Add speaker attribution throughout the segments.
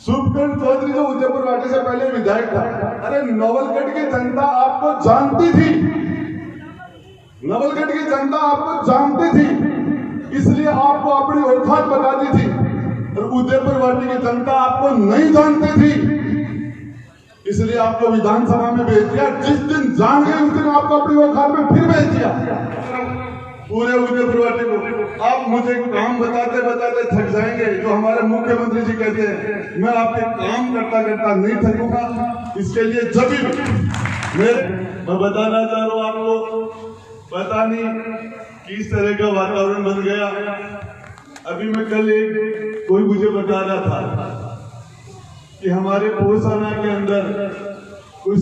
Speaker 1: शुभकर्ण चौधरी जो उदयपुर वाटी से पहले विधायक था, अरे नवलगढ़ की जनता आपको जानती थी, नवलगढ़ की जनता आपको जानती थी, इसलिए आपको अपनी औकात बताती थी। और उदयपुर वाटी की जनता आपको नहीं जानती थी, इसलिए आपको विधानसभा में भेज दिया। जिस दिन जान गए उस दिन आपको अपनी औकात में फिर भेज दिया पूरे उदयपुर वाटी को। आप मुझे काम बताते बताते थक जाएंगे, जो हमारे मुख्यमंत्री जी कहते हैं मैं आपके काम करता करता नहीं थकूंगा। इसके लिए जब भी मैं बताना चाह रहा हूँ आपको, पता नहीं किस तरह का वातावरण बन गया। अभी मैं कल कोई मुझे बता रहा था कि हमारे पोसाना के अंदर कोई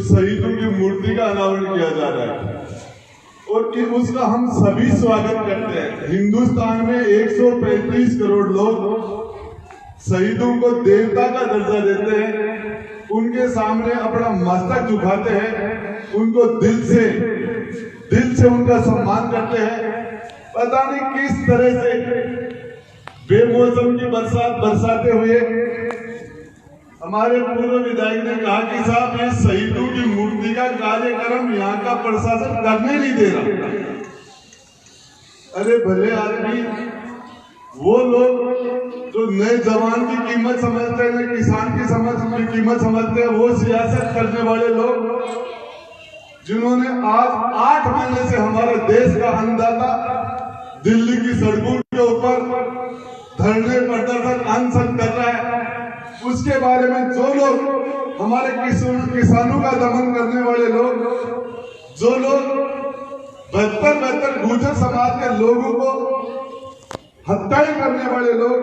Speaker 1: शहीदों की मूर्ति का अनावरण किया जा रहा है और कि उसका हम सभी स्वागत करते हैं। हिंदुस्तान में 135 करोड़ लोग शहीदों को देवता का दर्जा देते हैं, उनके सामने अपना मस्तक झुकाते हैं, उनको दिल से उनका सम्मान करते हैं। पता नहीं किस तरह से बेमौसम की बरसात बरसाते हुए हमारे पूर्व विधायक ने कहा कि साहब ये शहीदों की मूर्ति का कार्यक्रम यहाँ का प्रशासन करने नहीं दे रहा। अरे भले आदमी, वो लोग जो नए जवान की कीमत समझते हैं, किसान की कीमत समझते हैं, वो सियासत करने वाले लोग जिन्होंने आज 8 महीने से हमारे देश का अन्नदाता दिल्ली की सड़कों के ऊपर धरने प्रदर्शन अनशन कर रहा है, उसके बारे में जो लोग हमारे किसानों का दमन करने वाले लोग, जो लोग बेहतर गुर्जर समाज के लोगों को हत्याएं करने वाले लोग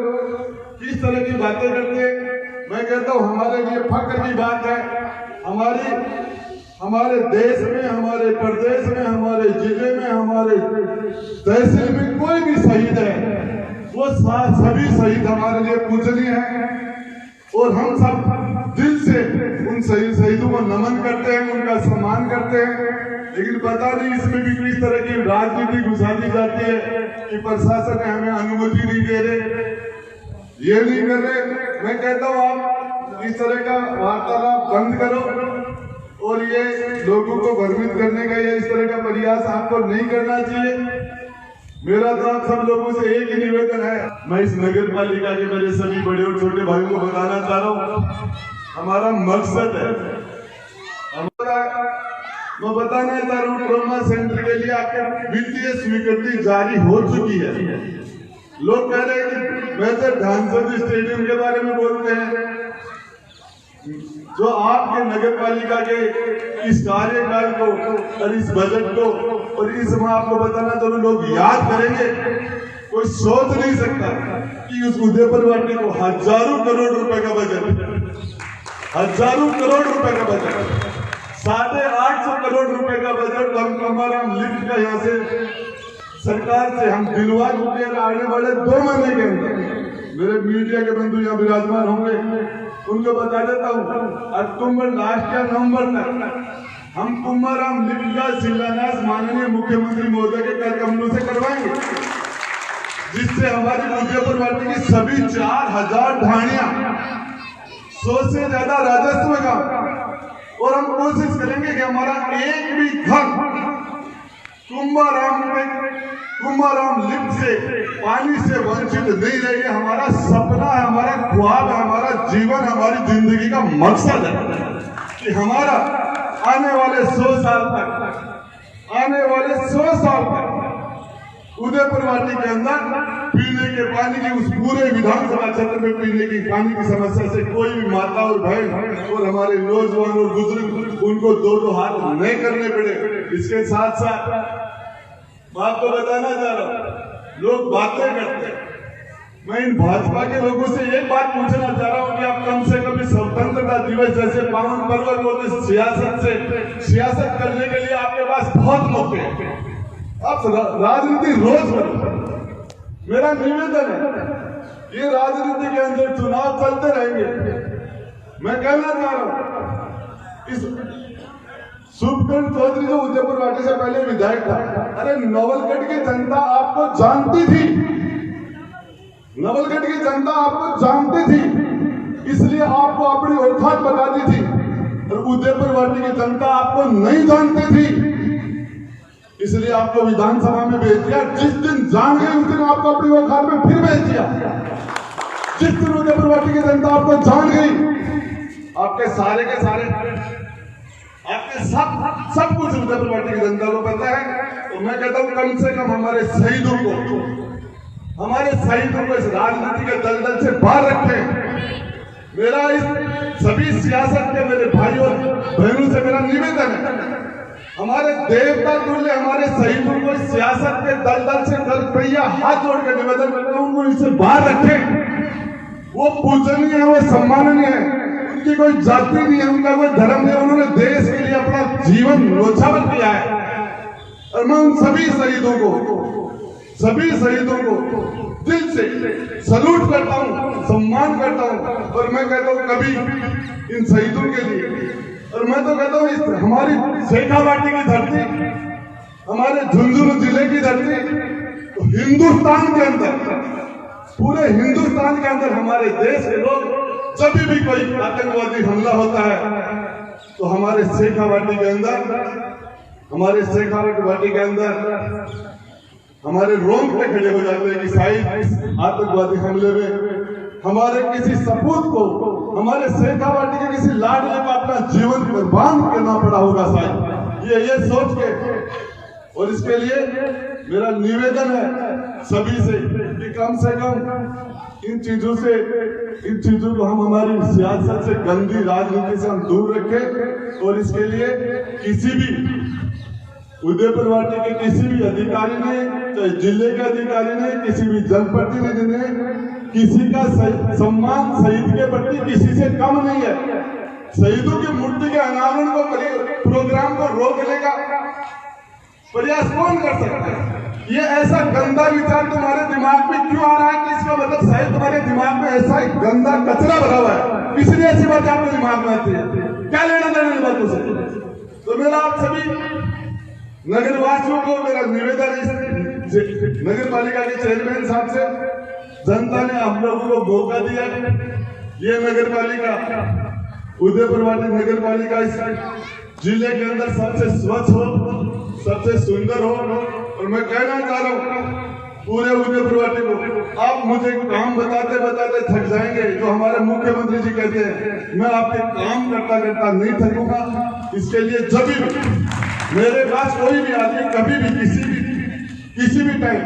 Speaker 1: किस तरह की बातें करते हैं। मैं कहता हूं हमारे लिए फख्र की बात है, हमारे देश में, हमारे प्रदेश में, हमारे जिले में, हमारे तहसील में कोई भी शहीद है, वो सभी शहीद हमारे लिए पूजनीय है और हम सब दिल से उन शहीदों को नमन करते हैं, उनका सम्मान करते हैं। लेकिन पता नहीं इसमें भी किस तरह की राजनीति घुसा दी जाती है कि प्रशासन हमें अनुमति नहीं दे रहे, ये नहीं कर रहे। मैं कहता हूँ आप इस तरह का वार्तालाप बंद करो और ये लोगों को भ्रमित करने का या इस तरह का प्रयास आपको नहीं करना चाहिए। मेरा तो आप सब लोगों से एक ही निवेदन है, मैं इस नगर पालिका के मेरे सभी बड़े और छोटे भाइयों को बताना चाह रहा हूँ, हमारा मकसद है, मैं बताना चाह रहा हूँ ट्रॉमा सेंटर के लिए आपके वित्तीय स्वीकृति जारी हो चुकी है। लोग कह रहे हैं कि मेजर ध्यानचंद स्टेडियम के बारे में बोलते हैं, जो आपके नगर पालिका के इस कार्यकाल को और इस बजट को और इस मैं आपको बताना चाहूँ लोग याद करेंगे। कोई सोच नहीं सकता कि उस उदयपुर वाटी को हजारों करोड़ रुपए का बजट, 850 करोड़ रुपए का बजट हम कमराम लिफ्ट का यहाँ से सरकार से हम दिलवा चुके हैं। आने वाले 2 महीने के अंदर मेरे मीडिया के बंधु यहाँ विराजमान होंगे, उनको बता देता हूँ अक्टूबर लास्ट या नवंबर तक हम कुंभाराम लिफ्ट का शिलान्यास माननीय मुख्यमंत्री महोदय के कर कमलों से करवाएंगे, जिससे हमारी उदयपुर वाटी की सभी 4000 ढाणियां 100 से ज्यादा राजस्व का, और हम कोशिश करेंगे कि हमारा एक भी घर कुंभाराम लिफ्ट से पानी से वंचित नहीं रहे। हमारा सपना है, हमारा ख्वाब है, हमारा जीवन, हमारी जिंदगी का मकसद है कि हमारा आने वाले 100 साल तक उदयपुर वाटी के अंदर पीने के पानी की, उस पूरे विधानसभा क्षेत्र में पीने की पानी की समस्या से कोई भी माता और बहन और हमारे नौजवान और बुजुर्ग उनको 2 हाथ नहीं करने पड़े। इसके साथ साथ मैं आपको बताना चाह रहा हूँ, लोग बातें करते हैं, मैं इन भाजपा के लोगों से एक बात पूछना चाह रहा हूँ कि आप कम से कम स्वतंत्रता दिवस जैसे पावन पर्व को सियासत करने के लिए आपके पास बहुत मौके हैं, आप राजनीति रोज करो। मेरा निवेदन है, ये राजनीति के अंदर चुनाव चलते रहेंगे। मैं कहना चाह रहा हूँ इस शुभकर्ण चौधरी जो उदयपुर वाटी से पहले विधायक था, अरे नवलगढ़ की जनता आपको जानती थी, नवलगढ़ की जनता आपको जानती थी, इसलिए आपको अपनी औकात बताती थी। और उदयपुर वाटी की जनता आपको नहीं जानती थी, इसलिए आपको विधानसभा में भेज दिया। जिस दिन जान गई उस दिन आपको अपनी औकात में फिर भेज दिया। जिस दिन उदयपुर वाटी की जनता आपको जान गई, आपके सारे के सारे, आपके सब कुछ उदयपुर वाटी की जनता को पता है। तो मैं कहता हूं कम से कम हमारे शहीदों को इस राजनीति के दलदल से बाहर रखें। मेरा इस सभी सियासत के मेरे भाइयों और बहनों से मेरा निवेदन है, हमारे देवता तुल्य हमारे शहीदों को इस सियासत के दलदल से कर हाथ जोड़ के निवेदन करता हूं, उनको इससे बाहर रखें। वो पूजनीय है, वो सम्माननीय है, उनकी कोई जाति नहीं है, उनका कोई धर्म नहीं है, उन्होंने देश के लिए अपना जीवन न्योछावर किया है। और मैं उन सभी शहीदों को दिल से सलूट करता हूं, सम्मान करता हूं। और मैं कहता हूं कभी इन शहीदों के लिए, और मैं तो कहता हूं हमारी शेखावाटी की धरती, हमारे झुंझुनू जिले की धरती, तो हिंदुस्तान के अंदर, पूरे हिंदुस्तान के अंदर हमारे देश के लोग जब भी कोई आतंकवादी हमला होता है तो हमारे शेखावाटी के अंदर हमारे रोंगटे खड़े हो जाते हैं कि शायद आतंकवादी हमले में हमारे किसी सपूत को, हमारे शेखावाटी के किसी लाडले को अपना जीवन कुर्बान करना पड़ा होगा शायद, ये सोच के। और इसके लिए मेरा निवेदन है सभी से कि कम से कम इन चीजों को हम हमारी सियासत से, गंदी राजनीति से हम दूर रखें। और इसके लिए किसी भी उदयपुर वाटी के किसी भी अधिकारी ने, चाहे जिले के अधिकारी ने, किसी भी जनप्रतिनिधि ने, किसी का सम्मान शहीद के प्रति किसी से कम नहीं है। शहीदों की मूर्ति के अनावरण को, प्रोग्राम को रोकने का प्रयास कौन कर सकता है? ये ऐसा गंदा विचार तुम्हारे दिमाग में क्यों आ रहा है कि इसका मतलब शायद तुम्हारे दिमाग में ऐसा ही गंदा कचरा भरा हुआ है, इसलिए ऐसी बात आपके दिमाग में आती है। क्या लेना देना इन बातों से? तो मेरा आप सभी नगरवासियों को मेरा निवेदन है, नगर पालिका के चेयरमैन साहब से, जनता ने हम लोगों को मौका दिया, ये नगर पालिका, उदयपुर वाटी नगर पालिका इस जिले के अंदर सबसे स्वच्छ हो, सबसे सुंदर हो। और मैं कहना चाह रहा हूँ पूरे उदयपुर वाटी को, आप मुझे काम बताते बताते थक जाएंगे, जो हमारे मुख्यमंत्री जी कहते हैं, मैं आपके काम करता करता नहीं थकूंगा। इसके लिए जब भी मेरे पास कोई भी आदमी कभी भी किसी भी टाइम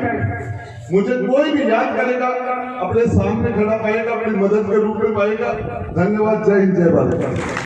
Speaker 1: मुझे कोई भी याद करेगा, अपने सामने खड़ा पाएगा, अपनी मदद के रूप में पाएगा। धन्यवाद। जय हिंद, जय भारत।